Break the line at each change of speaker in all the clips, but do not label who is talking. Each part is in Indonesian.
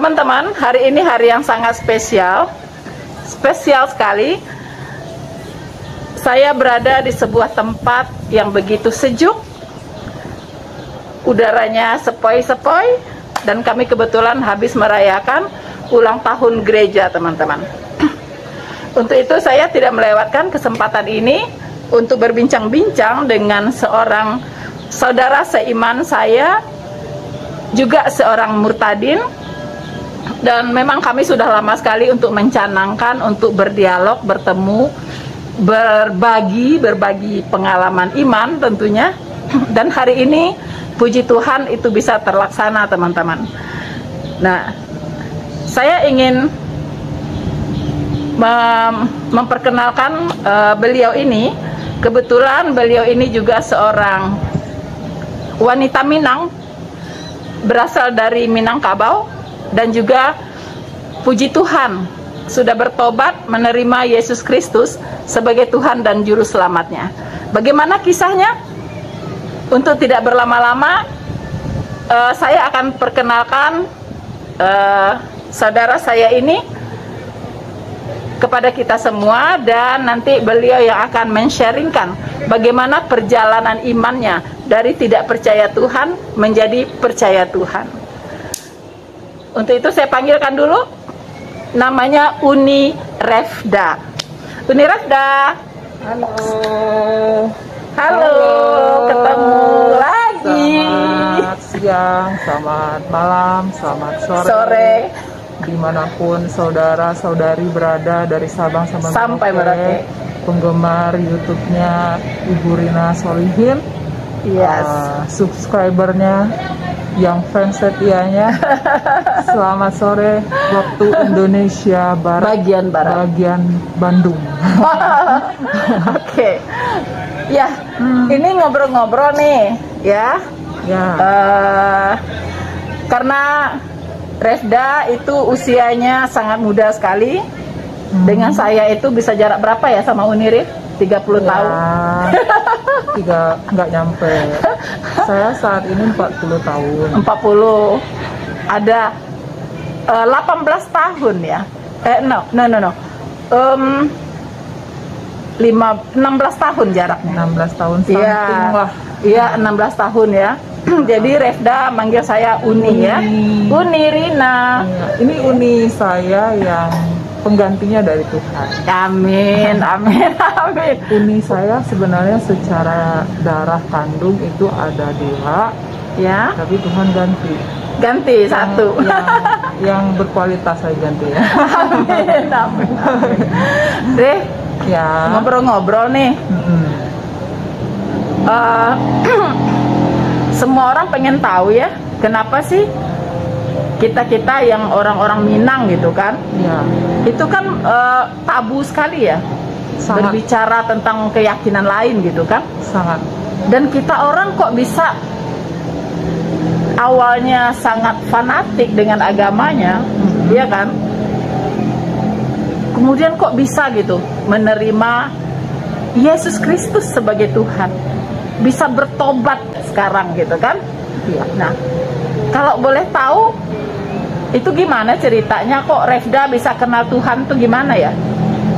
Teman-teman, hari ini hari yang sangat spesial. Spesial sekali. Saya berada di sebuah tempat yang begitu sejuk. Udaranya sepoi-sepoi. Dan kami kebetulan habis merayakan ulang tahun gereja, teman-teman. Untuk itu saya tidak melewatkan kesempatan ini untuk berbincang-bincang dengan seorang saudara seiman saya, juga seorang murtadin. Dan memang kami sudah lama sekali untuk mencanangkan, untuk berdialog, bertemu, berbagi pengalaman iman tentunya. Dan hari ini puji Tuhan itu bisa terlaksana, teman-teman. Nah, saya ingin memperkenalkan beliau ini. Kebetulan beliau ini juga seorang wanita Minang, berasal dari Minangkabau, dan juga puji Tuhan sudah bertobat menerima Yesus Kristus sebagai Tuhan dan Juru Selamatnya. Bagaimana kisahnya? Untuk tidak berlama-lama, saya akan perkenalkan saudara saya ini kepada kita semua, dan nanti beliau yang akan men-sharingkan bagaimana perjalanan imannya dari tidak percaya Tuhan menjadi percaya Tuhan. Untuk itu saya panggilkan dulu, namanya Uni Refda. Uni Refda.
Halo.
Halo, ketemu lagi.
Selamat siang, selamat malam, selamat sore. Dimanapun saudara-saudari berada dari Sabang sampai Merauke, penggemar YouTube-nya Ibu Rina Solihin,
Yes.
Subscribernya yang fans setianya. Selamat sore waktu Indonesia Barat,
Bagian Barat,
bagian Bandung.
Oke. Ya, ini ngobrol-ngobrol nih, ya.
Ya.
Karena Refda itu usianya sangat muda sekali. Dengan saya itu bisa jarak berapa ya sama Unirif? 30 tahun.
Nggak nyampe. Saya saat ini 40 tahun.
40. Ada 18 tahun ya. No. 16 tahun jaraknya.
16 tahun something lah.
Iya, 16 tahun ya. Jadi Refda manggil saya Uni ya. Uni Rina.
Ya, ini Uni saya yang penggantinya dari Tuhan.
Amin, amin, amin.
Uni saya sebenarnya secara darah kandung itu ada 2,
Ya,
tapi Tuhan ganti.
ganti satu.
Yang berkualitas saya ganti ya.
Amin, amin, amin. Deh,
Ya.
ngobrol-ngobrol nih. Semua orang pengen tahu ya, kenapa sih kita yang orang-orang Minang gitu kan,
Ya.
itu kan tabu sekali ya,
Sangat.
berbicara tentang keyakinan lain gitu kan.
Sangat.
Dan kita orang kok bisa awalnya sangat fanatik dengan agamanya, iya kan? Kemudian kok bisa gitu menerima Yesus Kristus sebagai Tuhan, bisa bertobat sekarang gitu kan?
Ya.
Nah, kalau boleh tahu itu gimana ceritanya, kok Refda bisa kenal Tuhan tuh gimana ya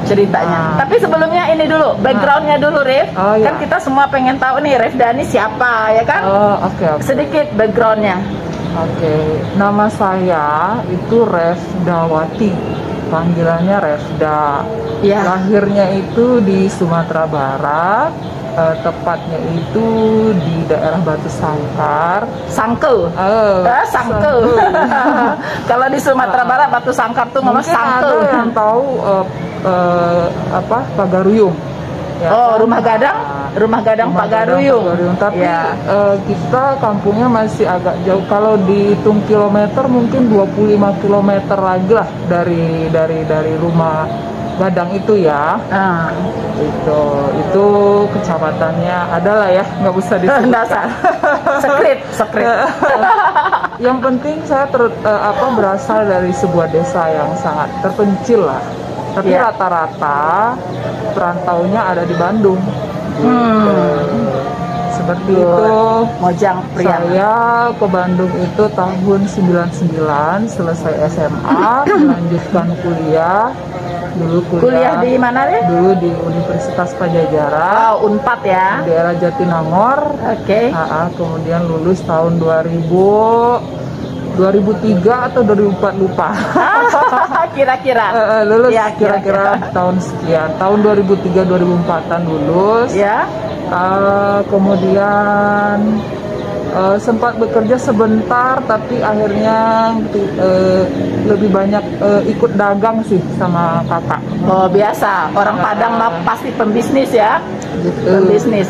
ceritanya? Tapi sebelumnya ini dulu, backgroundnya dulu, Ref.
Oh,
Kan
ya.
kita semua pengen tahu nih Refda ini siapa ya kan?
Oke.
Sedikit backgroundnya.
Oke, nama saya itu Refdawati, panggilannya Refda.
Ya.
Lahirnya itu di Sumatera Barat, tepatnya itu di daerah Batu Sangkar.
Sangkel. Sangkel. Kalau di Sumatera Barat Batu Sangkar tuh ngomong
Mungkin
sangkel.
ada yang tahu Pagaruyung. Ya,
Oh, Rumah Gadang Pagaruyung.
Tapi
Ya.
kita kampungnya masih agak jauh. Kalau dihitung kilometer mungkin 25 kilometer lagi lah dari rumah Gadang itu ya. Itu kecamatannya adalah ya, nggak usah disebut.
Sekret.
Yang penting saya berasal dari sebuah desa yang sangat terpencil lah. Tapi
Ya.
rata-rata perantaunya ada di Bandung. Gitu. seperti itu.
Mojang pria.
Saya ke Bandung itu tahun 99, selesai SMA, melanjutkan kuliah. Dulu
Kuliah di mana deh?
Dulu di Universitas Padjadjaran.
Oh, Unpad ya.
Di daerah Jatinangor.
Oke.
Kemudian lulus tahun 2003 atau 2004 lupa.
Kira-kira.
Lulus
Ya,
kira-kira tahun sekian. Tahun 2003-2004an lulus.
Ya.
Kemudian sempat bekerja sebentar, tapi akhirnya lebih banyak ikut dagang sih sama kakak.
Oh, biasa. Orang Padang mah pasti pembisnis ya.
Gitu.
Pembisnis.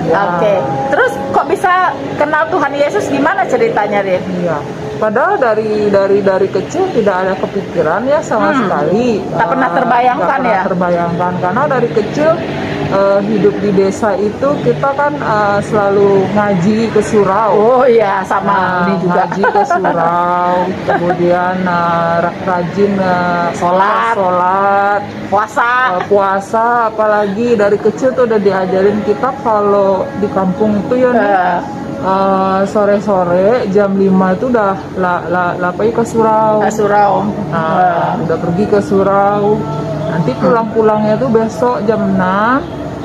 Ya.
Oke. Terus kok bisa kenal Tuhan Yesus, gimana ceritanya, Rif?
Iya. Padahal dari kecil tidak ada kepikiran ya sama sekali.
Tak pernah terbayangkan
tak pernah
ya?
terbayangkan, karena dari kecil hidup di desa itu kita kan selalu ngaji ke surau.
Oh iya, sama ini juga.
Ngaji ke surau, kemudian rajin sholat, puasa, apalagi dari kecil tuh udah diajarin kita kalau di kampung itu ya sore-sore jam 5 itu udah ke surau. Udah pergi ke surau. Nanti pulang-pulangnya tuh besok jam 6.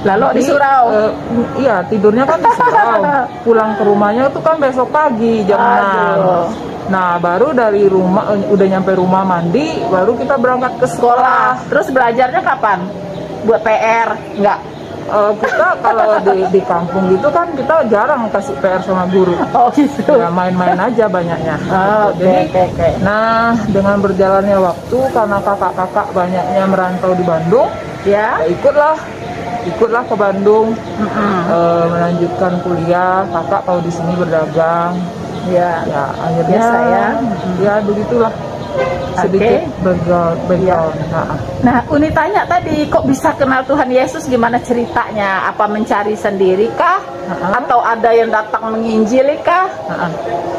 Lalu di surau.
Iya, tidurnya kan di surau. Pulang ke rumahnya tuh kan besok pagi jam 6. Nah, baru dari rumah udah nyampe rumah mandi, baru kita berangkat ke sekolah.
Terus belajarnya kapan? Buat PR? Enggak.
Kita kalau di kampung gitu kan kita jarang kasih PR sama guru.
Oh gitu.
Ya main-main aja banyaknya.
Oke.
Nah, dengan berjalannya waktu karena kakak-kakak banyaknya merantau di Bandung, ya ikutlah ke Bandung, melanjutkan kuliah. Kakak tahu di sini berdagang. Ya akhirnya
saya.
Ya begitulah. Sedikit background.
Nah, Uni tanya tadi, kok bisa kenal Tuhan Yesus, gimana ceritanya? Apa mencari sendiri kah? Atau ada yang datang menginjili kah?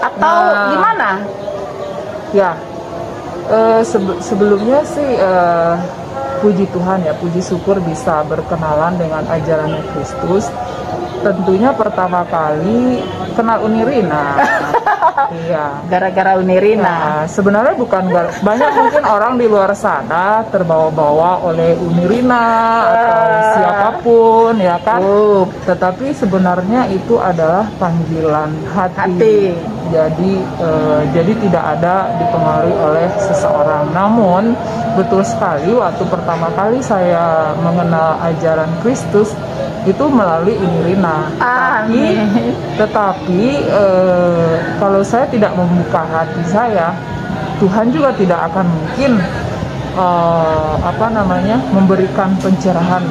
Atau gimana?
Ya, sebelumnya sih puji Tuhan ya, puji syukur bisa berkenalan dengan ajarannya Kristus. Tentunya pertama kali kenal Uni Rina. Iya.
Gara-gara Uni Rina.
Sebenarnya bukan banyak mungkin orang di luar sana terbawa-bawa oleh Uni Rina atau siapapun ya kan. Tetapi sebenarnya itu adalah panggilan hati. Jadi tidak ada dipengaruhi oleh seseorang. Namun betul sekali waktu pertama kali saya mengenal ajaran Kristus itu melalui Uni Rina. Tetapi kalau saya tidak membuka hati saya, Tuhan juga tidak akan mungkin memberikan pencerahan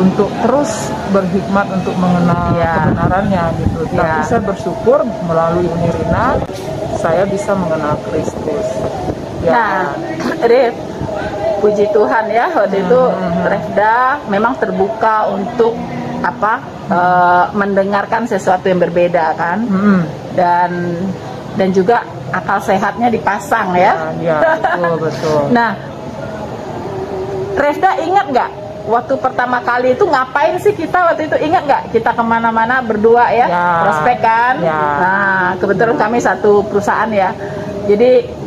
untuk terus berhikmat untuk mengenal kebenarannya gitu. Tapi saya bersyukur melalui Uni Rina saya bisa mengenal Kristus.
Nah, Rif, puji Tuhan ya, waktu itu Refda memang terbuka untuk mendengarkan sesuatu yang berbeda kan, dan juga akal sehatnya dipasang ya.
Betul.
Nah, Refda ingat nggak waktu pertama kali itu ngapain sih kita waktu itu, ingat nggak kita kemana-mana berdua ya, prospek kan? Nah, kebetulan kami satu perusahaan ya, jadi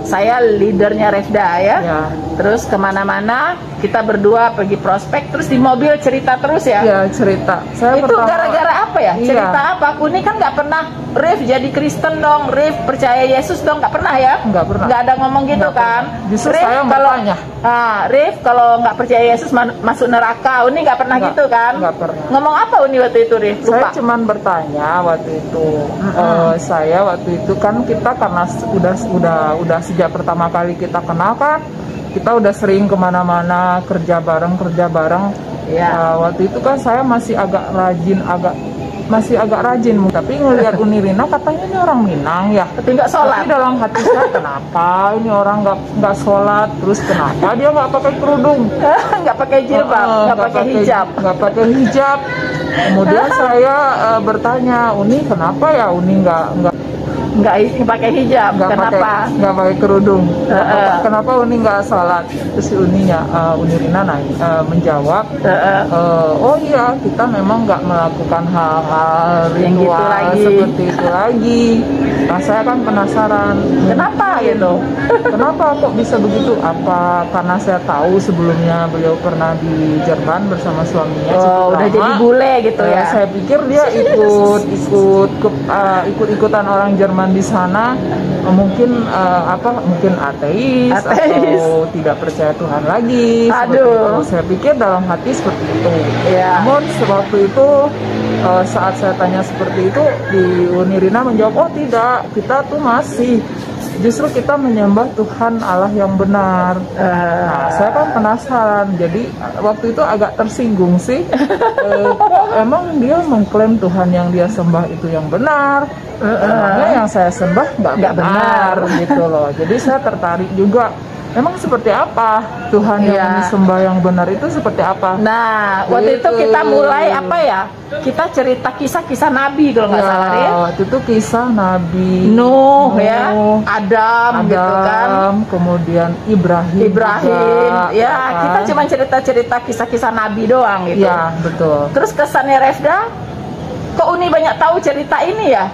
saya leadernya Refda ya. Terus kemana-mana kita berdua pergi prospek, terus di mobil cerita terus ya.
Iya, cerita.
Itu gara-gara apa ya? Cerita apa? Aku ini kan nggak pernah, Rif jadi Kristen dong, Rif percaya Yesus dong, nggak pernah ya?
Nggak pernah.
Nggak ada ngomong gitu kan?
Justru saya bertanya.
Rif kalau nggak percaya Yesus masuk neraka, Uni nggak pernah gitu kan?
Nggak pernah.
Ngomong apa Uni waktu itu, Rif? Lupa.
Saya cuman bertanya waktu itu. Saya waktu itu kan kita karena udah sejak pertama kali kita kenal kan, kita udah sering kemana-mana kerja bareng. Waktu itu kan saya masih agak rajin, tapi ngelihat Uni Rina katanya ini orang Minang ya,
tapi nggak sholat.
Tapi dalam hati saya kenapa ini orang nggak sholat, terus kenapa dia nggak pakai kerudung,
nggak pakai jilbab, nggak pakai hijab.
Kemudian saya bertanya, Uni kenapa ya Uni nggak
nggak pakai hijab. Kenapa?
Nggak pakai kerudung. Kenapa Uni nggak sholat? Terus si Uni Rina menjawab, oh iya, kita memang nggak melakukan hal-hal ritual seperti itu lagi. Nah, saya kan penasaran,
kenapa gitu?
Kenapa kok bisa begitu? Apa karena saya tahu sebelumnya beliau pernah di Jerman bersama suaminya?
Oh, udah jadi bule gitu ya?
Saya pikir dia ikut-ikutan orang Jerman di sana, mungkin mungkin ateis atau tidak percaya Tuhan lagi.
Aduh.
Saya pikir dalam hati seperti itu.
Ya.
Namun waktu itu saat saya tanya seperti itu, di Uni Rina menjawab, oh tidak, kita tuh masih justru kita menyembah Tuhan Allah yang benar. Nah, saya kan penasaran, jadi waktu itu agak tersinggung sih. Kok emang dia mengklaim Tuhan yang dia sembah itu yang benar, emangnya yang saya sembah nggak benar gitu loh. Jadi saya tertarik juga. Emang seperti apa Tuhan yang disembah yang benar itu seperti apa?
Nah, waktu itu kita mulai apa ya? Kita cerita kisah-kisah Nabi kalau nggak salah ya.
Waktu itu kisah Nabi
Nuh ya, Adam gitu kan.
Kemudian Ibrahim juga,
ya kita cuma cerita-cerita kisah-kisah Nabi doang gitu.
Ya, betul.
Terus kesannya Refda, kok Uni banyak tahu cerita ini ya?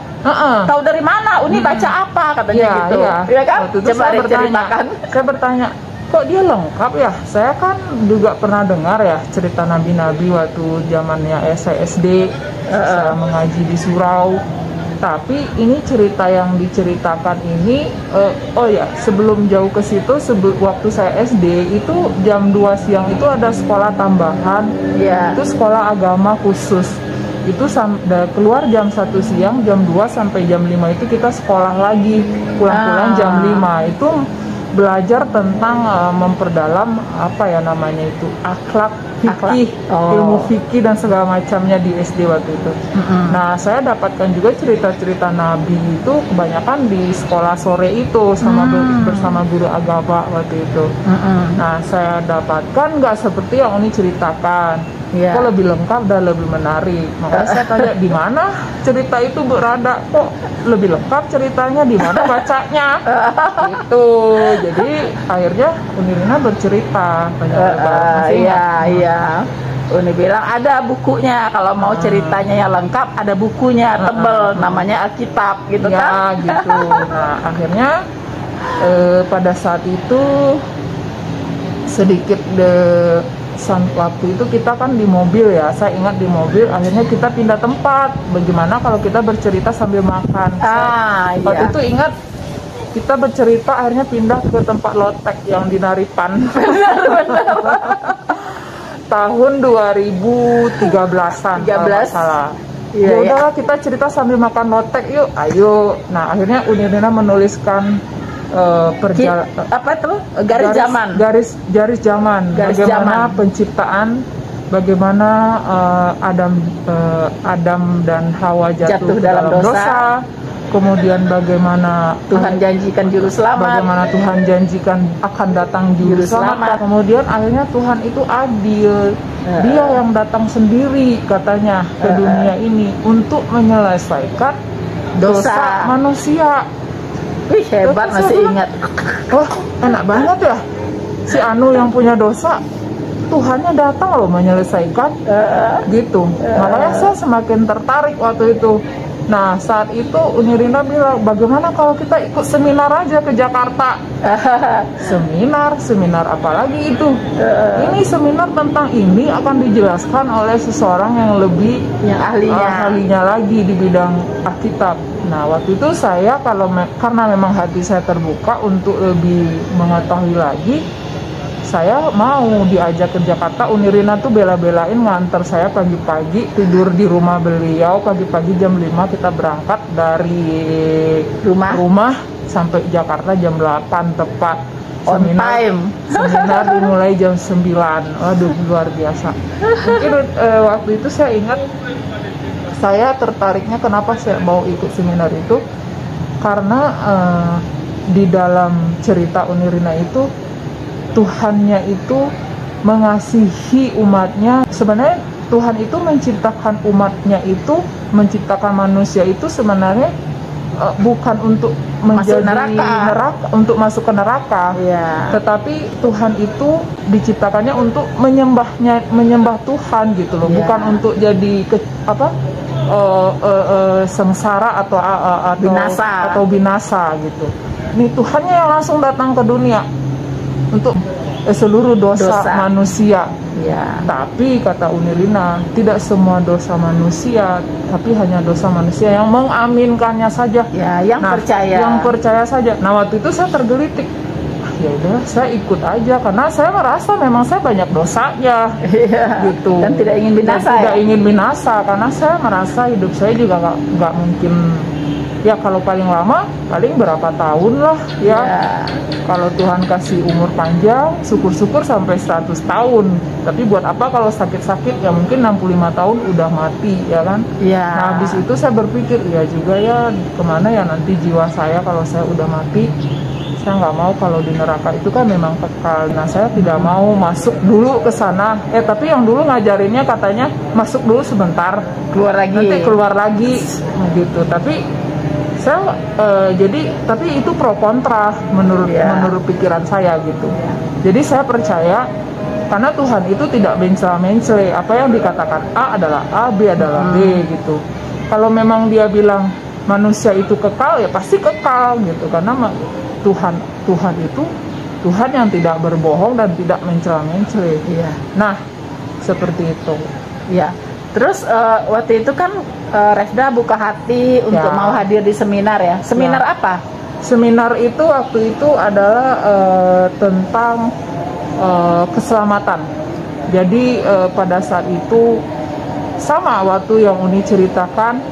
Tahu dari mana? Uni baca apa katanya gitu? Iya kan? Coba ceritakan.
Saya bertanya, kok dia lengkap ya? Saya kan juga pernah dengar ya cerita nabi-nabi waktu zamannya saya SD, saya mengaji di surau. Tapi ini cerita yang diceritakan ini, sebelum jauh ke situ, waktu saya SD itu jam 2 siang itu ada sekolah tambahan, itu sekolah agama khusus. Itu keluar jam 1 siang, jam 2 sampai jam 5 itu kita sekolah lagi, pulang-pulang jam 5 itu belajar tentang memperdalam akhlak, fikih, ilmu fikih dan segala macamnya di SD waktu itu. Nah, saya dapatkan juga cerita-cerita Nabi itu kebanyakan di sekolah sore itu bersama guru agama waktu itu. Nah, saya dapatkan nggak seperti yang Uni ceritakan. Kok lebih lengkap dan lebih menarik. Makanya saya tanya, di mana cerita itu berada? Kok lebih lengkap ceritanya? Di mana bacanya? Gitu. Jadi akhirnya Uni Rina bercerita banyak.
Iya. Uni bilang ada bukunya, kalau mau ceritanya yang lengkap ada bukunya tebel, namanya Alkitab gitu kan?
Gitu. Nah, akhirnya pada saat itu sedikit waktu itu kita kan di mobil ya, saya ingat di mobil, akhirnya kita pindah tempat. Bagaimana kalau kita bercerita sambil makan? Waktu itu ingat kita bercerita akhirnya pindah ke tempat lotek yang di Naripan. Tahun 2013-an kalau nggak salah. Ya udahlah, kita cerita sambil makan lotek yuk, ayo. Nah, akhirnya Uni Rina menuliskan garis zaman bagaimana penciptaan, bagaimana Adam dan Hawa jatuh dalam dosa, kemudian bagaimana
Tuhan janjikan juru selamat,
bagaimana Tuhan janjikan akan datang juru selamat. Kemudian akhirnya Tuhan itu adil, dia yang datang sendiri katanya ke dunia ini untuk menyelesaikan dosa manusia.
Wih, hebat, masih ingat.
Wah, enak banget ya. Si Anu yang punya dosa, Tuhannya datang loh menyelesaikan. Gitu. Makanya saya semakin tertarik waktu itu. Nah, saat itu Uni Rina bilang, bagaimana kalau kita ikut seminar aja ke Jakarta? Seminar apalagi itu? Ini seminar tentang ini akan dijelaskan oleh seseorang yang lebih ahlinya lagi di bidang Alkitab. Nah, waktu itu saya karena memang hati saya terbuka untuk lebih mengetahui lagi, saya mau diajak ke Jakarta. Uni Rina tuh bela-belain nganter saya pagi-pagi, tidur di rumah beliau. Pagi-pagi jam 5 kita berangkat dari rumah sampai Jakarta jam 8 tepat. Seminar dimulai jam 9. Waduh, luar biasa. Mungkin waktu itu saya ingat, saya tertariknya kenapa saya mau ikut seminar itu, karena di dalam cerita Uni Rina itu Tuhannya itu mengasihi umatnya. Sebenarnya Tuhan itu menciptakan umatnya itu, menciptakan manusia itu sebenarnya bukan untuk
Masuk
menjadi
neraka.
untuk masuk ke neraka.
Iya.
Tetapi Tuhan itu diciptakannya untuk menyembah Tuhan gitu loh,
Iya.
bukan untuk jadi sengsara atau binasa gitu. Ini Tuhannya yang langsung datang ke dunia untuk seluruh dosa manusia.
Ya.
Tapi kata Unirina, tidak semua dosa manusia, tapi hanya dosa manusia yang mengaminkannya saja.
Ya, yang percaya.
Yang percaya saja. Nah, waktu itu saya tergelitik. Ya udah, saya ikut aja karena saya merasa memang saya banyak dosanya. Gitu.
Dan tidak ingin binasa.
Tidak ingin binasa karena saya merasa hidup saya juga nggak mungkin. Ya kalau paling lama paling berapa tahun lah ya. Kalau Tuhan kasih umur panjang, syukur-syukur sampai 100 tahun. Tapi buat apa kalau sakit-sakit ya mungkin 65 tahun udah mati ya kan. Nah habis itu saya berpikir ya juga ya kemana ya nanti jiwa saya kalau saya udah mati. Saya nggak mau kalau di neraka itu kan memang kekal. Nah saya tidak mau masuk dulu ke sana. Tapi yang dulu ngajarinnya katanya masuk dulu sebentar,
keluar lagi.
Nanti keluar lagi, gitu. Tapi saya tapi itu pro kontra menurut pikiran saya gitu. Jadi saya percaya karena Tuhan itu tidak mencela-mencela. Apa yang dikatakan A adalah A, B adalah B gitu. Kalau memang dia bilang manusia itu kekal ya pasti kekal gitu karena Tuhan itu Tuhan yang tidak berbohong dan tidak mencela-mencela.
Iya.
Nah, seperti itu.
Ya. Terus waktu itu kan Refda buka hati untuk mau hadir di seminar ya. Seminar apa?
Seminar itu waktu itu adalah tentang keselamatan. Jadi pada saat itu sama waktu yang Uni ceritakan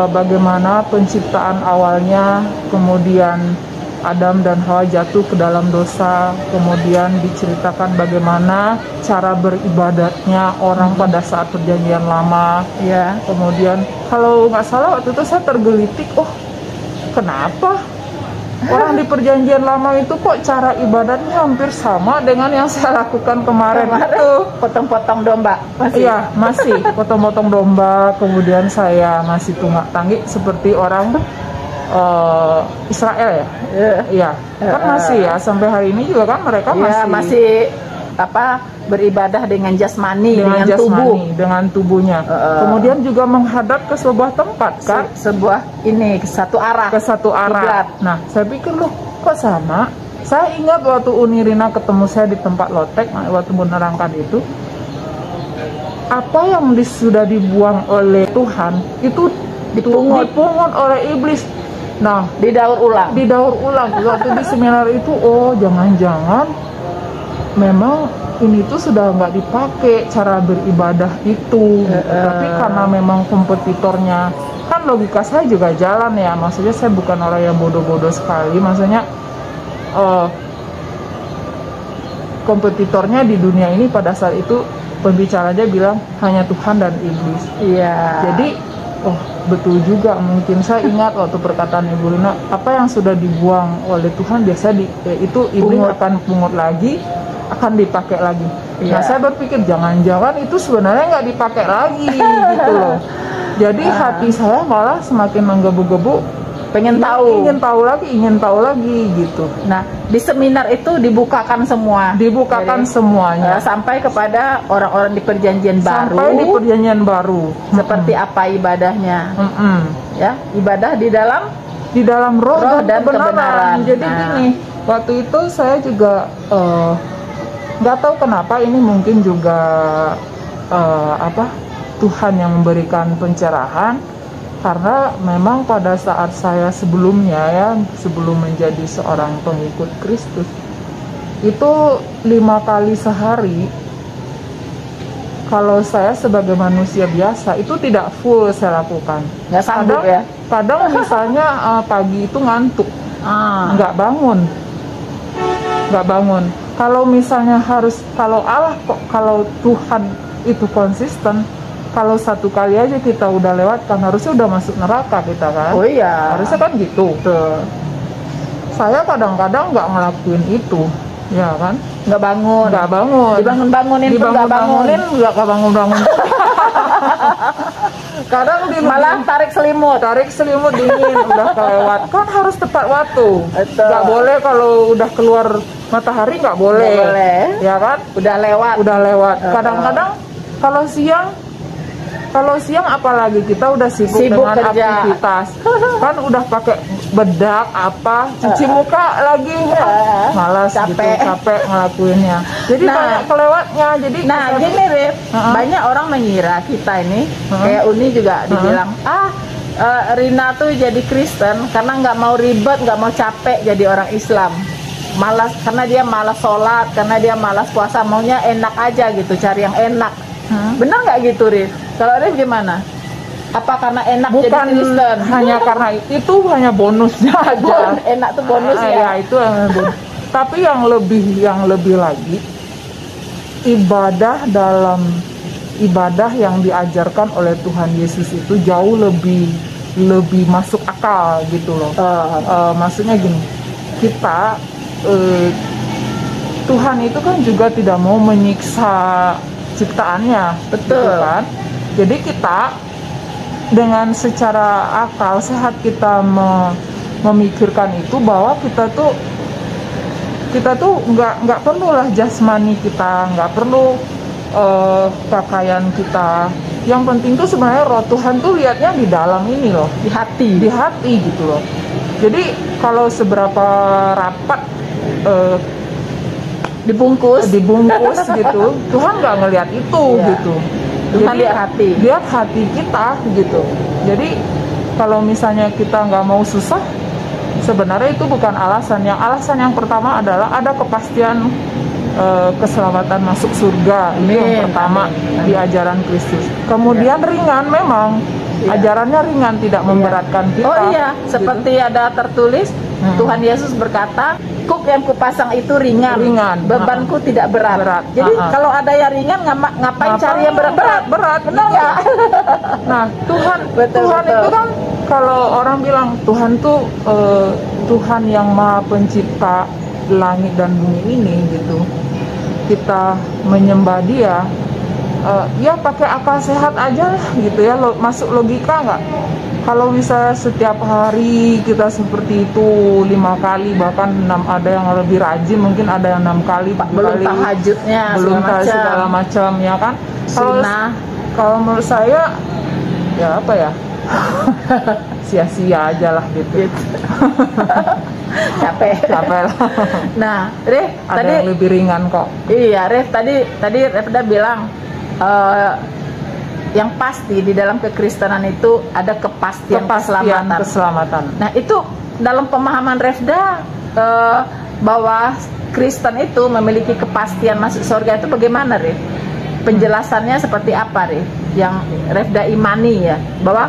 bagaimana penciptaan awalnya, kemudian Adam dan Hawa jatuh ke dalam dosa, kemudian diceritakan bagaimana cara beribadatnya orang pada saat perjanjian lama.
Ya.
Kemudian kalau nggak salah waktu itu saya tergelitik, kenapa orang di perjanjian lama itu kok cara ibadatnya hampir sama dengan yang saya lakukan kemarin itu.
Potong-potong domba masih?
Iya, masih potong-potong domba, kemudian saya masih tunggak tanggi seperti orang Israel ya. Iya. Kan masih ya sampai hari ini juga kan mereka
masih beribadah dengan jasmani,
dengan tubuhnya. Kemudian juga menghadap ke sebuah tempat kan,
satu arah.
Kiblat. Nah, saya pikir loh kok sama. Saya ingat waktu Unirina ketemu saya di tempat lotek waktu menerangkan itu, apa yang sudah dibuang oleh Tuhan itu dipungut oleh iblis. Nah,
didaur ulang.
Waktu di seminar itu, jangan-jangan memang ini tuh sudah nggak dipakai cara beribadah itu. Tapi karena memang kompetitornya, kan logika saya juga jalan ya. Maksudnya saya bukan orang yang bodoh-bodoh sekali. Maksudnya kompetitornya di dunia ini pada saat itu pembicaranya bilang hanya Tuhan dan iblis.
Iya.
Jadi betul juga, mungkin saya ingat waktu perkataan Ibu Lina, apa yang sudah dibuang oleh Tuhan biasa itu iblis akan pungut lagi, akan dipakai lagi. Nah saya berpikir jangan-jangan itu sebenarnya nggak dipakai lagi gitu loh. Jadi hati saya malah semakin menggebu-gebu, ingin tahu lagi gitu.
Nah di seminar itu dibukakan semua.
Semuanya
sampai kepada orang-orang di perjanjian baru. Seperti apa ibadahnya? Ya, ibadah di dalam roh dan kebenaran.
Jadi gini, waktu itu saya juga nggak tahu kenapa ini mungkin juga Tuhan yang memberikan pencerahan. Karena memang pada saat saya sebelum menjadi seorang pengikut Kristus, itu 5 kali sehari, kalau saya sebagai manusia biasa itu tidak full saya lakukan.
Nggak sanggup ya?
Kadang misalnya pagi itu ngantuk, nggak bangun. Kalau misalnya kalau Tuhan itu konsisten, kalau 1 kali aja kita udah lewat kan harusnya udah masuk neraka kita kan.
Oh iya.
Harusnya kan gitu. Tuh. Saya kadang-kadang nggak ngelakuin itu, ya kan? Nggak bangun.
Dibangun-bangunin.
Nggak bangun. Kadang
malah tarik selimut.
Dingin, udah kelewat. Kan harus tepat waktu.
Betul.
Nggak boleh kalau udah keluar matahari, nggak boleh.
Nggak boleh.
Ya kan?
Udah lewat.
Kadang-kadang kalau siang apalagi kita udah sibuk dengan
kerja.
aktivitas. Kan udah pakai bedak cuci muka lagi. Malas
capek.
gitu, capek ngelakuinnya. Jadi banyak kelewatnya. Jadi
gini Rif, banyak orang mengira kita ini kayak Uni juga dibilang, Rina tuh jadi Kristen karena nggak mau ribet, nggak mau capek jadi orang Islam. Malas karena dia malas sholat, karena dia malas puasa, maunya enak aja gitu, cari yang enak. Benar nggak gitu, Rif? Kalau Rif gimana? Apa karena enak
bukan
jadi Kristen?
Hanya karena itu hanya bonusnya aja.
Enak tuh bonus ya.
Ya itu yang bonus. Tapi yang lebih lagi, ibadah yang diajarkan oleh Tuhan Yesus itu jauh lebih masuk akal gitu loh. Maksudnya gini, kita Tuhan itu kan juga tidak mau menyiksa ciptaannya,
betul
gitu kan? Jadi kita dengan secara akal sehat kita memikirkan itu bahwa kita tuh nggak perlu lah jasmani kita, nggak perlu pakaian kita. Yang penting tuh sebenarnya roh Tuhan tuh lihatnya di dalam ini loh, di hati gitu loh. Jadi kalau seberapa rapat dibungkus gitu, Tuhan nggak ngelihat itu gitu.
Tuhan
lihat hati kita gitu. Jadi kalau misalnya kita nggak mau susah, sebenarnya itu bukan alasan. Alasan yang pertama adalah ada kepastian keselamatan masuk surga. Ini yang pertama di ajaran Kristus. Kemudian ringan memang. Ajarannya ringan, tidak memberatkan kita.
Oh iya, seperti ada tertulis, Tuhan Yesus berkata, kuk yang kupasang itu ringan. Bebanku tidak berat. Jadi kalau ada yang ringan, ngapain cari yang berat? Benar nggak?
Nah, Tuhan
betul.
itu kan, kalau orang bilang Tuhan tuh Tuhan yang Maha Pencipta langit dan bumi ini gitu. Kita menyembah Dia. Ya pakai akal sehat aja lah gitu ya, masuk logika nggak? Kalau misalnya setiap hari kita seperti itu 5 kali, bahkan 6, ada yang lebih rajin, mungkin ada yang 6 kali,
belum tahajudnya,
belum segala macam ya kan? Kalau menurut saya ya apa ya, sia-sia aja lah gitu. capek lah.
Nah, Ref,
ada
tadi
yang lebih ringan kok.
Iya, Ref, tadi Ref udah bilang yang pasti di dalam kekristenan itu ada kepastian
keselamatan.
Nah, itu dalam pemahaman Refda bahwa Kristen itu memiliki kepastian masuk surga itu bagaimana, Ref? Penjelasannya seperti apa, Ref? Yang Refda imani ya, bahwa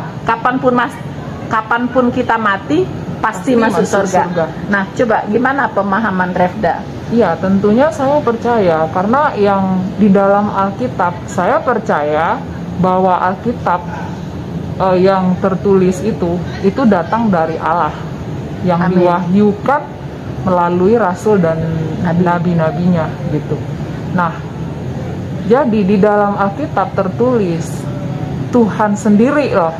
kapanpun kita mati pasti masuk surga. Nah, coba gimana pemahaman Refda?
Ya, tentunya saya percaya, karena yang di dalam Alkitab, saya percaya bahwa Alkitab yang tertulis itu datang dari Allah, yang diwahyukan melalui rasul dan nabi-nabinya gitu. Nah, jadi di dalam Alkitab tertulis Tuhan sendiri loh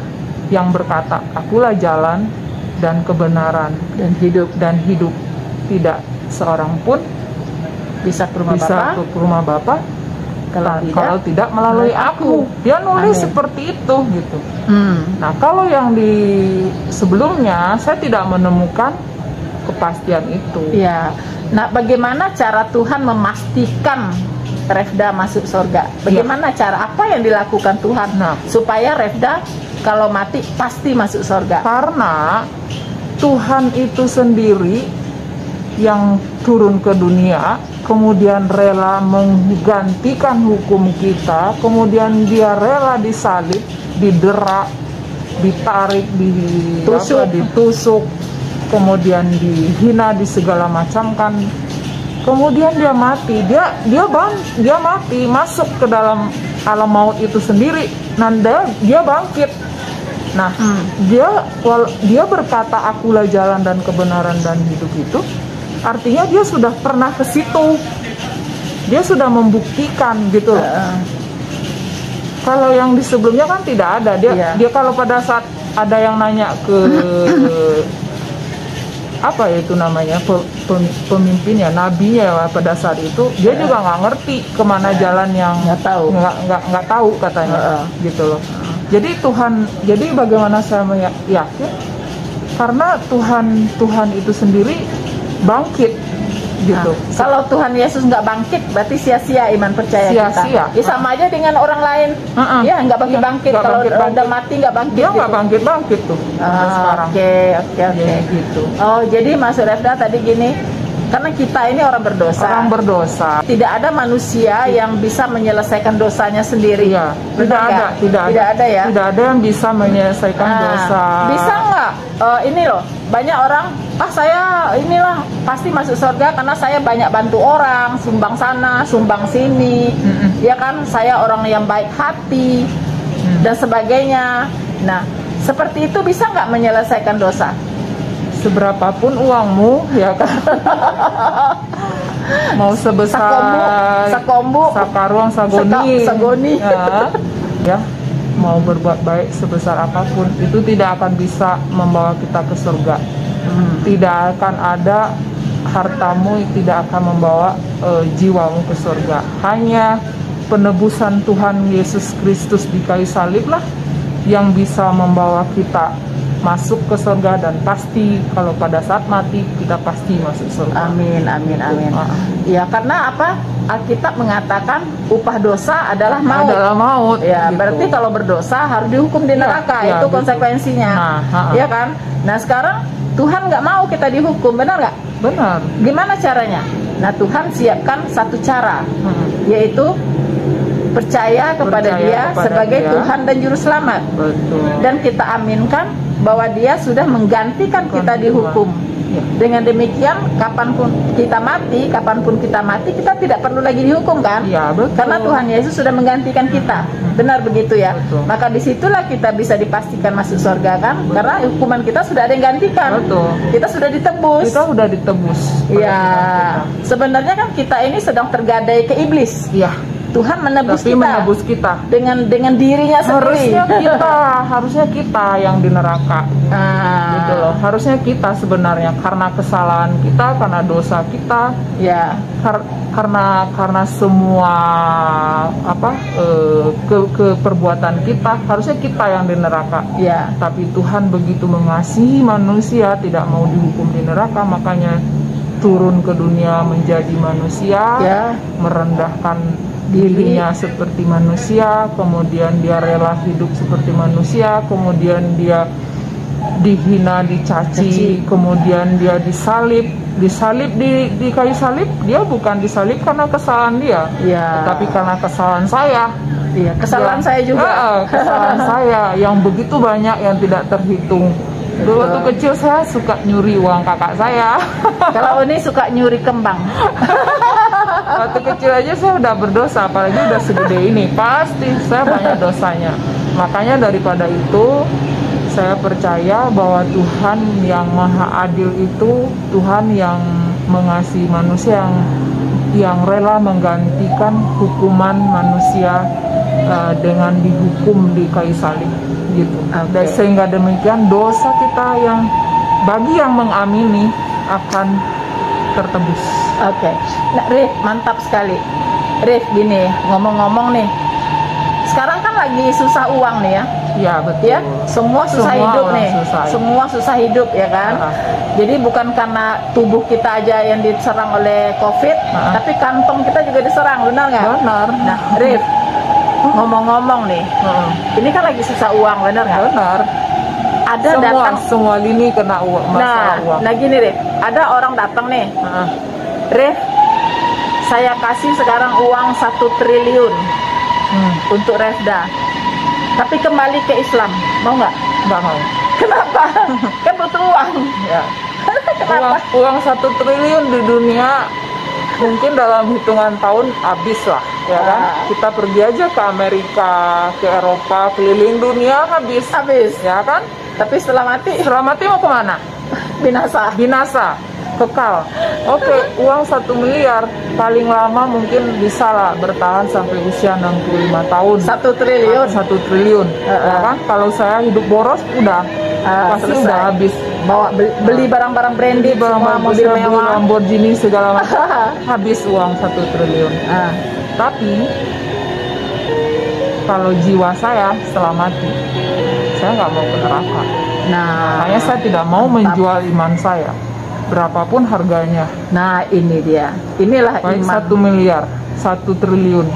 yang berkata, akulah jalan dan kebenaran dan hidup. Tidak seorang pun bisa ke rumah Bapa kalau tidak melalui aku. Dia nulis seperti itu gitu. Nah, kalau yang di sebelumnya saya tidak menemukan kepastian itu.
Ya. Nah, bagaimana cara Tuhan memastikan Refda masuk surga? Bagaimana cara, apa yang dilakukan Tuhan supaya Refda kalau mati pasti masuk surga?
Karena Tuhan itu sendiri yang turun ke dunia, kemudian rela menggantikan hukum kita, kemudian Dia rela disalib, didera, ditarik, ditusuk, kemudian dihina, di segala macam kan. Kemudian Dia mati, dia mati, masuk ke dalam alam maut itu sendiri, dan dia bangkit. Nah, dia berkata akulah jalan dan kebenaran dan hidup itu, artinya dia sudah pernah ke situ. Dia sudah membuktikan gitu. Kalau yang di sebelumnya kan tidak ada. Dia kalau pada saat ada yang nanya ke apa ya itu namanya pemimpinnya, nabinya ya, pada saat itu dia juga nggak ngerti kemana jalan yang nggak tahu katanya gitu loh. Jadi jadi bagaimana saya yakin? Karena Tuhan itu sendiri bangkit gitu.
Kalau Tuhan Yesus nggak bangkit, berarti sia-sia iman percaya kita. Ya sama aja dengan orang lain, ya nggak bangkit-bangkit. Kalau udah mati nggak bangkit.
Dia nggak bangkit-bangkit tuh sekarang.
Oke.
Gitu.
Oh, jadi Maksud Refda tadi gini, karena kita ini orang berdosa.
Orang berdosa.
Tidak ada manusia yang bisa menyelesaikan dosanya sendiri.
Iya. Tidak ada ya. Tidak ada yang bisa menyelesaikan dosa.
Bisa nggak? Ini loh, banyak orang, saya inilah pasti masuk surga karena saya banyak bantu orang, sumbang sana, sumbang sini, ya kan? Saya orang yang baik hati dan sebagainya. Nah, seperti itu bisa nggak menyelesaikan dosa?
Seberapapun uangmu, ya kan? Mau sebesar
sakombu,
sakaruang, sagoni, ya, mau berbuat baik sebesar apapun itu tidak akan bisa membawa kita ke surga. Tidak akan ada hartamu, tidak akan membawa jiwamu ke surga. Hanya penebusan Tuhan Yesus Kristus di kayu salib lah yang bisa membawa kita masuk ke surga, dan pasti kalau pada saat mati kita pasti masuk surga.
Amin. Ya, karena apa? Alkitab mengatakan upah dosa adalah maut. Ya, gitu. Berarti kalau berdosa harus dihukum di neraka, itu konsekuensinya. Ya kan? Nah, sekarang Tuhan nggak mau kita dihukum, benar nggak?
Benar.
Gimana caranya? Nah, Tuhan siapkan satu cara, yaitu percaya kepada Dia sebagai Tuhan dan Juru Selamat.
Betul.
Dan kita aminkan bahwa Dia sudah menggantikan kita dihukum. Dengan demikian, kapanpun kita mati, kita tidak perlu lagi dihukum, kan?
Ya, betul.
Karena Tuhan Yesus sudah menggantikan kita. Benar begitu ya?
Betul.
Maka disitulah kita bisa dipastikan masuk surga, kan? Betul. Karena hukuman kita sudah ada yang gantikan.
Betul.
Kita sudah ditebus. Iya. Sebenarnya kan kita ini sedang tergadai ke iblis.
Iya.
Tuhan menebus
kita
dengan dirinya sendiri.
Harusnya kita yang di neraka. Gitu loh. Harusnya kita sebenarnya karena kesalahan kita, karena dosa kita.
Ya.
Karena semua perbuatan kita, harusnya kita yang di neraka.
Ya.
Tapi Tuhan begitu mengasihi manusia, tidak mau dihukum di neraka, makanya turun ke dunia menjadi manusia, merendahkan dirinya seperti manusia, kemudian dia rela hidup seperti manusia, kemudian dia dihina, dicaci, kemudian dia disalib di kayu salib. Dia bukan disalib karena kesalahan dia, tapi karena kesalahan saya.
Iya, kesalahan saya juga.
Kesalahan saya yang begitu banyak yang tidak terhitung. Dulu waktu kecil saya suka nyuri uang kakak saya.
Kalau ini suka nyuri kembang.
Waktu kecil aja saya udah berdosa, apalagi udah segede ini, pasti saya banyak dosanya. Makanya daripada itu saya percaya bahwa Tuhan yang maha adil itu Tuhan yang mengasihi manusia, yang rela menggantikan hukuman manusia dengan dihukum di kayu salib gitu. Dan sehingga demikian dosa kita yang bagi yang mengamini akan tertebus.
Nah, Rif, mantap sekali. Rif, gini, ngomong-ngomong nih, sekarang kan lagi susah uang nih ya.
Ya, betul.
Ya, semua susah hidup nih. Semua susah hidup, ya kan? Jadi bukan karena tubuh kita aja yang diserang oleh COVID, tapi kantong kita juga diserang, benar nggak?
Benar.
Nah, Rif, ngomong-ngomong nih, ini kan lagi susah uang, benar nggak?
Benar.
Ada
semua lini kena masalah uang.
Nah gini Rif, ada orang datang nih, Rif, saya kasih sekarang uang 1 triliun untuk Refda, tapi kembali ke Islam, mau nggak?
Nggak mau.
Kenapa? Kan butuh uang.
Ya.
Kenapa?
Uang 1 triliun di dunia mungkin dalam hitungan tahun habis lah, ya kan? Kita pergi aja ke Amerika, ke Eropa, keliling dunia habis, ya kan?
Tapi setelah mati
mau kemana?
Binasa.
kekal. Oke, uang 1 miliar paling lama mungkin bisa lah bertahan sampai usia 65 tahun.
1 triliun.
1 triliun. Ya kan? Kalau saya hidup boros udah pasti
selesai.
udah habis.
Bawa beli barang-barang branded, semua mobil
beli
mewah.
Lamborghini segala macam, habis uang 1 triliun. Tapi kalau jiwa saya setelah mati, saya nggak mau ke neraka.
Nah,
Makanya saya tidak mau menjual iman saya, berapapun harganya.
nah ini dia. Inilah
Baik
iman.
1 miliar, 1 triliun,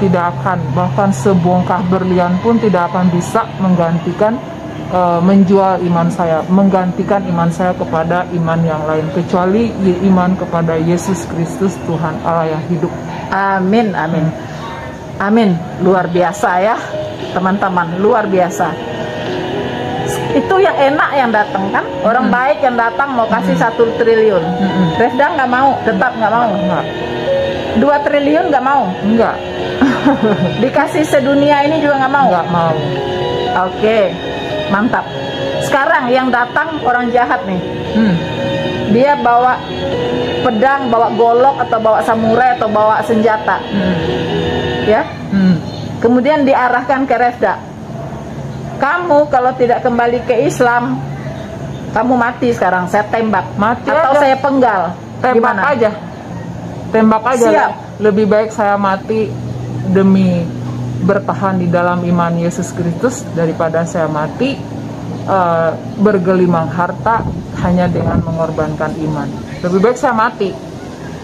tidak akan, bahkan sebongkah berlian pun tidak akan bisa menggantikan menjual iman saya, menggantikan iman saya kepada iman yang lain, kecuali iman kepada Yesus Kristus Tuhan Allah yang hidup.
Amin, amin. Amin, luar biasa ya teman-teman, luar biasa. Itu yang enak yang datang kan, orang baik yang datang mau kasih 1 triliun. Refda nggak mau, tetap nggak mau.
Enggak.
2 triliun nggak mau.
Enggak.
Dikasih sedunia ini juga nggak mau.
Enggak mau.
Oke, mantap. Sekarang yang datang orang jahat nih, dia bawa pedang, bawa golok, atau bawa samurai, atau bawa senjata, ya. Kemudian diarahkan ke Refda. Kamu kalau tidak kembali ke Islam, kamu mati sekarang. Saya tembak,
Mati
atau
aja.
saya penggal.
Tembak
Gimana?
aja. Tembak aja.
Siap.
Lebih baik saya mati demi bertahan di dalam iman Yesus Kristus daripada saya mati bergelimang harta hanya dengan mengorbankan iman. Lebih baik saya mati,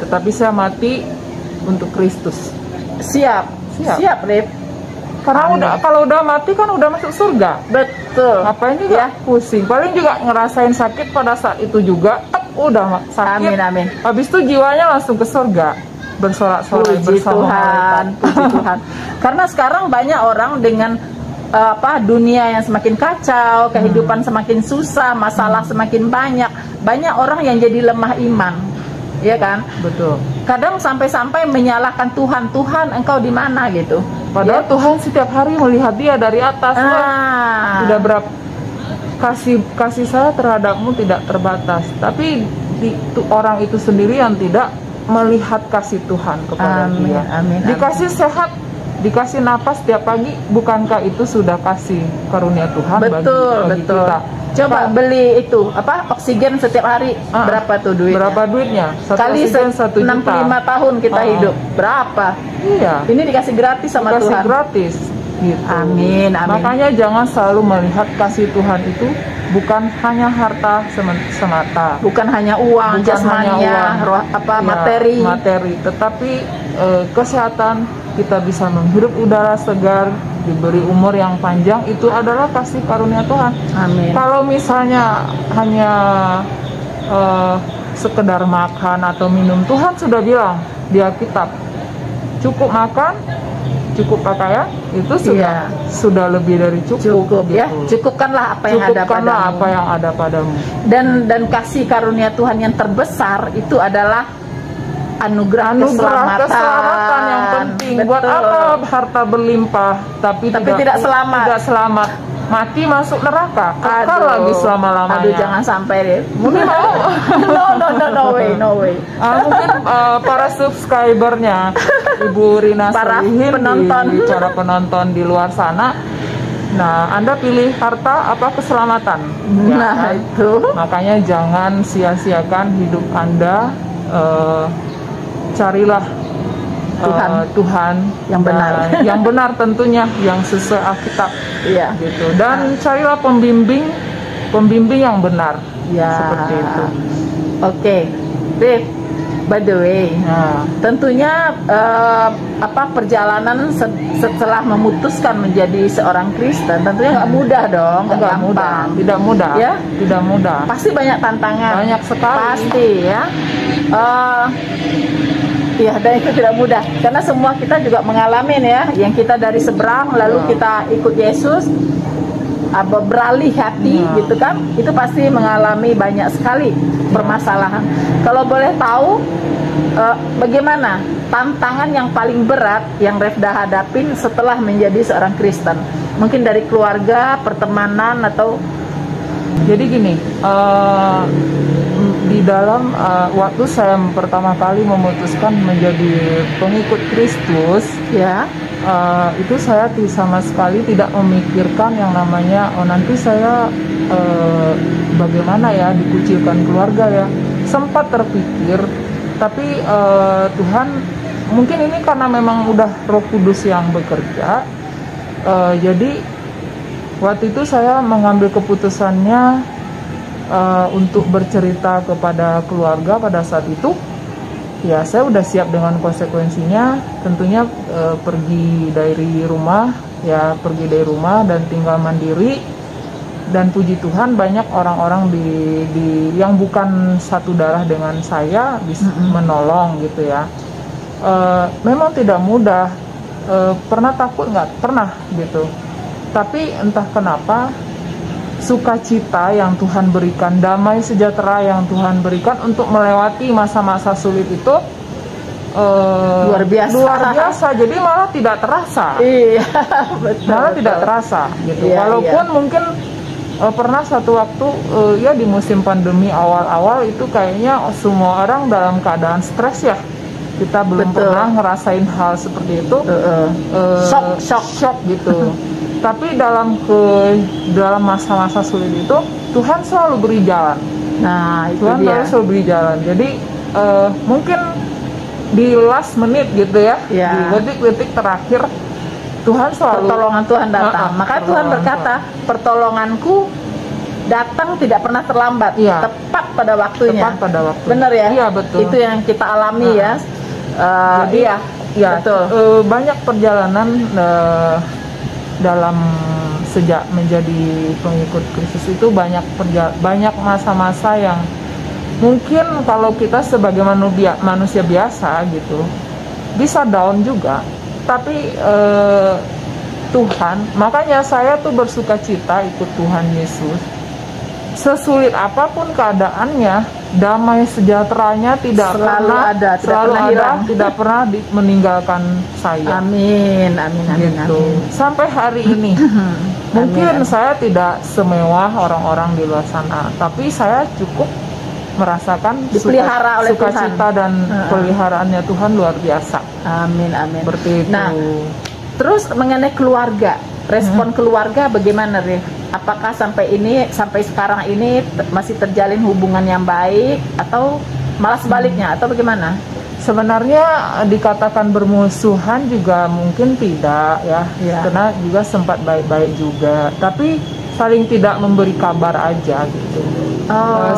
tetapi saya mati untuk Kristus.
Siap,
Siap.
siap, Rip.
Karena kalau udah mati kan udah masuk surga.
Betul.
Ngapain juga pusing? Paling juga ngerasain sakit pada saat itu juga. Udah sakit.
Amin, amin.
Habis itu jiwanya langsung ke surga, bersorak-sorai
Puji
bersama
Tuhan,
malaikat.
puji Tuhan. Karena sekarang banyak orang dengan dunia yang semakin kacau, kehidupan semakin susah, masalah semakin banyak. Banyak orang yang jadi lemah iman, ya kan?
Betul.
Kadang sampai-sampai menyalahkan Tuhan, Tuhan engkau di mana gitu.
Padahal Tuhan setiap hari melihat dia dari atas. Tidak berapa kasih saya terhadapmu tidak terbatas, tapi orang itu sendiri yang tidak melihat kasih Tuhan kepada dia.
Amin,
dikasih sehat, dikasih napas setiap pagi, bukankah itu sudah kasih karunia Tuhan bagi kita?
Coba beli itu oksigen setiap hari, berapa tuh duitnya?
Berapa duitnya?
Kali 65 tahun kita hidup, berapa?
Iya.
Ini dikasih gratis sama
dikasih
Tuhan.
gratis. Gitu.
Amin, amin.
Makanya jangan selalu melihat kasih Tuhan itu bukan hanya harta semata,
bukan hanya uang, jasmania, materi,
tetapi kesehatan, kita bisa menghirup udara segar, diberi umur yang panjang, itu adalah kasih karunia Tuhan.
Amin.
Kalau misalnya hanya sekedar makan atau minum, Tuhan sudah bilang di Alkitab, cukup makan, cukup pakaian, itu sudah lebih dari cukup
gitu. Ya, cukupkanlah apa yang ada padamu.
Apa yang ada padamu.
Dan kasih karunia Tuhan yang terbesar itu adalah anugerah keselamatan
yang penting.
Betul.
Buat apa harta berlimpah tapi tidak selamat? Mati masuk neraka, kekal lagi selama-lamanya.
Aduh, jangan sampai deh.
Mungkin mau.
no way.
Mungkin para subscribernya Ibu Rina Solihin, para penonton di luar sana, nah Anda pilih harta apa keselamatan?
Nah, itu.
Makanya jangan sia-siakan hidup Anda. Carilah Tuhan
yang benar,
yang benar tentunya, yang sesuai Alkitab, gitu. Dan carilah pembimbing yang benar, seperti itu.
Oke, Babe, by the way, tentunya perjalanan setelah memutuskan menjadi seorang Kristen tentunya nggak mudah dong, nggak gampang,
tidak mudah, ya, tidak mudah.
Pasti banyak tantangan,
banyak sekali,
pasti ya. Ya, dan itu tidak mudah karena semua kita juga mengalami ya, yang kita dari seberang lalu kita ikut Yesus, beralih hati gitu kan, itu pasti mengalami banyak sekali permasalahan. Kalau boleh tahu bagaimana tantangan yang paling berat yang Refda hadapin setelah menjadi seorang Kristen, mungkin dari keluarga, pertemanan, atau
jadi gini, di di dalam waktu saya pertama kali memutuskan menjadi pengikut Kristus,
Ya.
itu saya sama sekali tidak memikirkan yang namanya nanti saya bagaimana ya dikucilkan keluarga ya. Sempat terpikir, tapi Tuhan mungkin ini karena memang udah Roh Kudus yang bekerja, jadi waktu itu saya mengambil keputusannya untuk bercerita kepada keluarga pada saat itu. Ya, saya udah siap dengan konsekuensinya. Tentunya pergi dari rumah, ya pergi dari rumah dan tinggal mandiri. Dan puji Tuhan banyak orang-orang di yang bukan satu darah dengan saya bisa menolong gitu ya. Memang tidak mudah. Pernah takut nggak? Pernah gitu. Tapi entah kenapa sukacita yang Tuhan berikan, damai sejahtera yang Tuhan berikan untuk melewati masa-masa sulit itu
Luar biasa.
luar biasa. Jadi malah tidak terasa.
Iya, betul.
Malah tidak terasa gitu.
Iya,
Walaupun
iya.
mungkin pernah satu waktu ya di musim pandemi awal-awal itu kayaknya semua orang dalam keadaan stres ya. Kita belum
Betul.
pernah ngerasain hal seperti itu. Shock gitu. Tapi dalam masa-masa sulit itu Tuhan selalu beri jalan.
Nah, itu
Tuhan
dia.
selalu beri jalan. Jadi mungkin di last menit gitu ya,
Ya.
di detik-detik terakhir Tuhan selalu
Pertolongan Tuhan datang. Maka Tuhan
pertolongan
berkata, pertolonganku datang tidak pernah terlambat,
Iya.
tepat pada waktunya.
tepat pada waktu.
Benar ya?
Iya betul.
Itu yang kita alami ya.
Jadi,
Iya,
ya,
betul.
banyak perjalanan dalam sejak menjadi pengikut Kristus itu banyak masa-masa yang mungkin kalau kita sebagai manusia biasa gitu bisa down juga, tapi Tuhan, makanya saya tuh bersuka cita ikut Tuhan Yesus. Sesulit apapun keadaannya, damai sejahteranya tidak
Selalu
pernah
ada, tidak
selalu
pernah
ada,
hilang.
tidak pernah meninggalkan saya.
Amin, amin, amin,
Gitu.
amin.
Sampai hari ini. Mungkin
Amin.
saya tidak semewah orang-orang di luar sana, tapi saya cukup merasakan
Dipelihara oleh
sukacita
Tuhan.
dan peliharaannya Tuhan luar biasa.
Amin, amin.
Seperti itu.
Nah, terus mengenai keluarga, respon keluarga bagaimana, Rif? Apakah sampai sekarang ini masih terjalin hubungan yang baik atau malah sebaliknya atau bagaimana?
Sebenarnya dikatakan bermusuhan juga mungkin tidak ya,
Ya.
karena juga sempat baik-baik juga, tapi saling tidak memberi kabar aja gitu.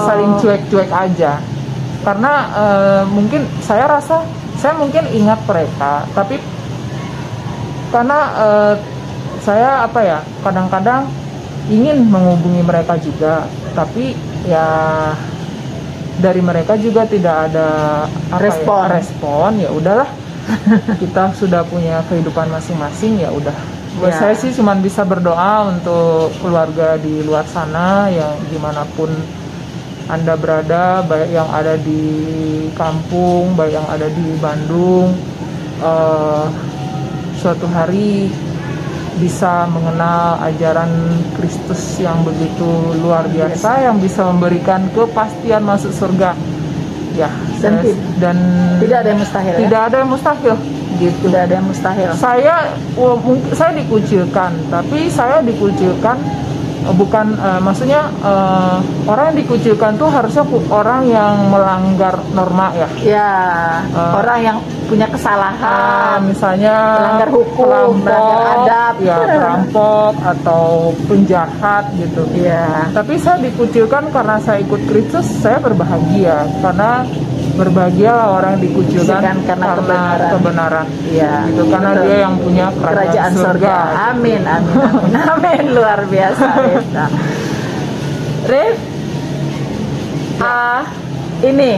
Saling cuek-cuek aja. Karena mungkin saya rasa saya mungkin ingat mereka, tapi karena saya kadang-kadang ingin menghubungi mereka juga, tapi ya dari mereka juga tidak ada respon. Ya udahlah, kita sudah punya kehidupan masing-masing, ya udah. Buat
Ya.
saya sih cuma bisa berdoa untuk keluarga di luar sana yang dimanapun Anda berada, baik yang ada di kampung, baik yang ada di Bandung, suatu hari bisa mengenal ajaran Kristus yang begitu luar biasa, yang bisa memberikan kepastian masuk surga. Ya, dan
tidak ada yang mustahil.
tidak ada yang mustahil gitu.
Tidak ada yang mustahil.
Saya dikucilkan, tapi saya dikucilkan bukan maksudnya orang yang dikucilkan tuh harusnya orang yang melanggar norma ya.
Ya, orang yang punya kesalahan,
misalnya
melanggar hukum, melanggar adab,
ya perampok atau penjahat gitu.
Ya.
Tapi saya dikucilkan karena saya ikut Kristus, saya berbahagia karena berbahagialah orang dikucilkan
karena
kebenaran.
Iya.
Gitu, karena
Betul.
dia yang punya kerajaan surga.
Amin, amin, amin, amin. Luar biasa, Rif. Nah, Rif, ini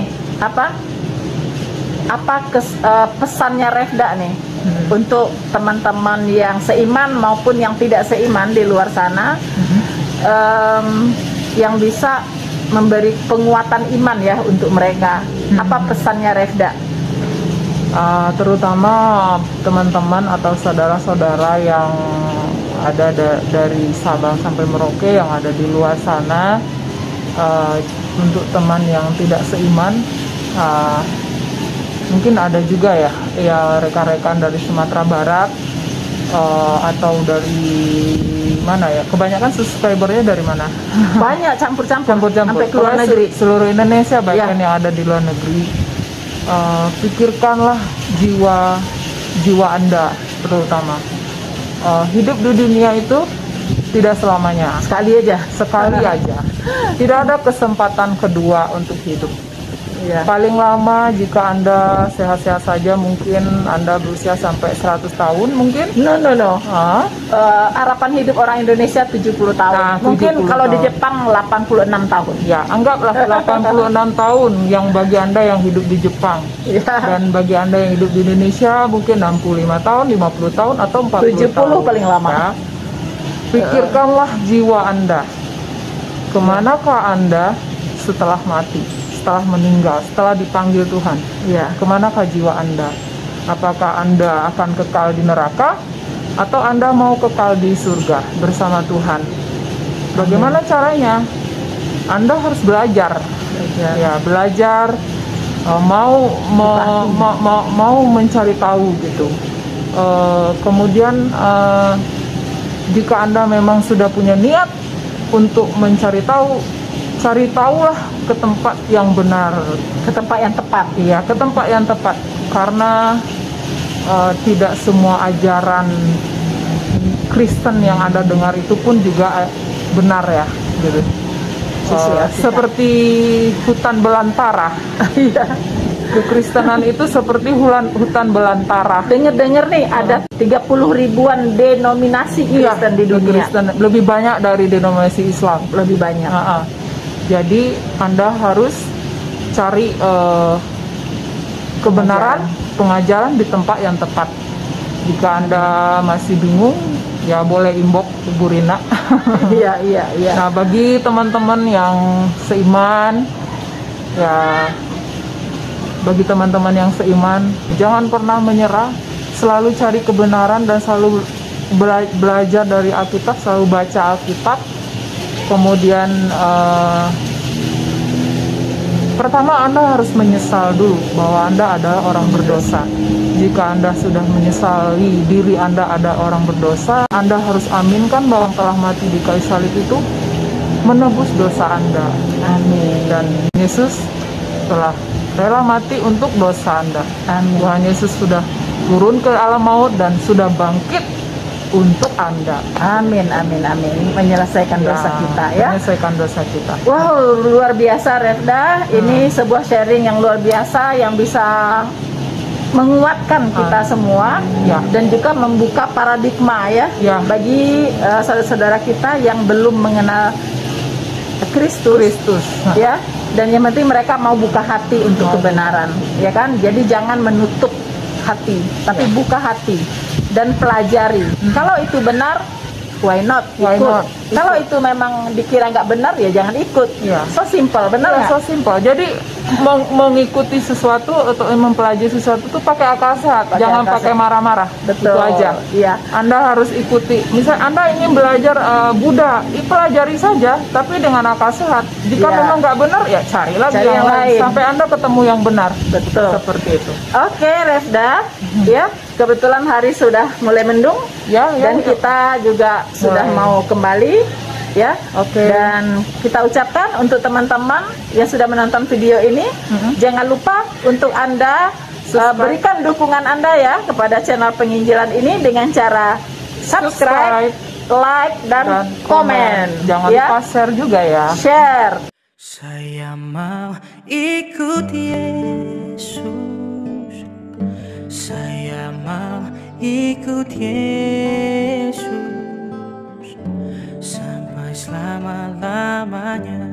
apa pesannya Refda nih untuk teman-teman yang seiman maupun yang tidak seiman di luar sana, yang bisa memberi penguatan iman ya untuk mereka. Apa pesannya Refda?
Terutama teman-teman atau saudara-saudara yang ada dari Sabang sampai Merauke yang ada di luar sana, untuk teman yang tidak seiman, mungkin ada juga ya rekan-rekan dari Sumatera Barat, atau dari mana ya? Kebanyakan subscribernya dari mana?
Banyak, campur-campur sampai ke luar
Pokoknya
negeri.
seluruh Indonesia, bahkan
Ya.
yang ada di luar negeri. Pikirkanlah jiwa Anda terutama. Hidup di dunia itu tidak selamanya,
Sekali aja.
sekali aja. Tidak ada kesempatan kedua untuk hidup.
Ya.
Paling lama jika Anda sehat-sehat saja mungkin Anda berusia sampai 100 tahun mungkin.
No.
Ah,
Harapan hidup orang Indonesia 70 tahun.
Nah,
Mungkin
70
kalau di
tahun.
Jepang 86 tahun.
ya, anggaplah 86 tahun yang bagi Anda yang hidup di Jepang.
Ya.
Dan bagi Anda yang hidup di Indonesia mungkin 65 tahun, 50 tahun, atau 40
70
tahun.
paling lama.
Ya. Pikirkanlah jiwa Anda. Kemanakah Anda setelah mati, setelah meninggal, setelah dipanggil Tuhan?
Ya.
Kemanakah jiwa Anda? Apakah Anda akan kekal di neraka, atau Anda mau kekal di surga bersama Tuhan? Bagaimana caranya? Anda harus belajar. Ya, belajar, mau mencari tahu gitu. Kemudian jika Anda memang sudah punya niat untuk mencari tahu, cari tahulah ke tempat yang benar,
Ke tempat yang tepat.
iya, ke tempat yang tepat, karena tidak semua ajaran Kristen yang Anda dengar itu pun juga benar ya, gitu. Seperti hutan belantara.
Iya.
Kekristenan itu seperti hutan belantara.
Dengar-dengar nih ada 30 ribuan denominasi Kristen di dunia.
Kristen lebih banyak dari denominasi Islam.
Lebih banyak.
Jadi Anda harus cari kebenaran, pengajaran di tempat yang tepat. Jika Anda masih bingung, ya boleh inbox Bu Rina.
Iya.
Nah, bagi teman-teman yang seiman, ya, bagi teman-teman yang seiman, jangan pernah menyerah, selalu cari kebenaran dan selalu belajar dari Alkitab, selalu baca Alkitab. Kemudian pertama Anda harus menyesal dulu bahwa Anda adalah orang berdosa. Jika Anda sudah menyesali diri Anda ada orang berdosa, Anda harus aminkan bahwa telah mati di kayu salib itu menebus dosa Anda.
Amin.
Dan Yesus telah rela mati untuk dosa Anda.
Amin.
Tuhan Yesus sudah turun ke alam maut dan sudah bangkit untuk Anda.
Amin. Menyelesaikan dosa kita ya.
Menyelesaikan dosa kita.
Wow, luar biasa Refda. Ini sebuah sharing yang luar biasa yang bisa menguatkan kita semua
Ya.
dan juga membuka paradigma ya,
Ya.
bagi saudara-saudara kita yang belum mengenal Kristus. Ya, dan yang penting mereka mau buka hati untuk kebenaran, ya kan? Jadi jangan menutup hati, tapi buka hati dan pelajari. Kalau itu benar, why not?
Why
Ikut.
not?
Kalau itu memang dikira nggak benar, ya jangan ikut.
Ya.
So simple, benar
Ya,
nggak?
so simple. Jadi mengikuti sesuatu atau mempelajari sesuatu itu pakai akal sehat, jangan
akal
pakai
sehat.
marah-marah.
Betul.
Itu aja.
Iya.
Anda harus ikuti. Misal Anda ingin belajar Buddha, pelajari saja, tapi dengan akal sehat. Jika
Iya.
memang nggak benar, ya cari lagi
Cari yang lain.
sampai Anda ketemu yang benar.
Betul.
Seperti itu.
Oke, Refda, ya kebetulan hari sudah mulai mendung
Ya,
dan kita juga sudah
Mulai.
mau kembali, ya.
Oke.
Dan kita ucapkan untuk teman-teman yang sudah menonton video ini, jangan lupa untuk Anda berikan dukungan Anda ya kepada channel penginjilan ini dengan cara subscribe, like dan komen.
Jangan
ya.
lupa share juga ya.
Share.
Saya mau ikut Yesus. Saya mau ikut Yesus sampai selama-lamanya.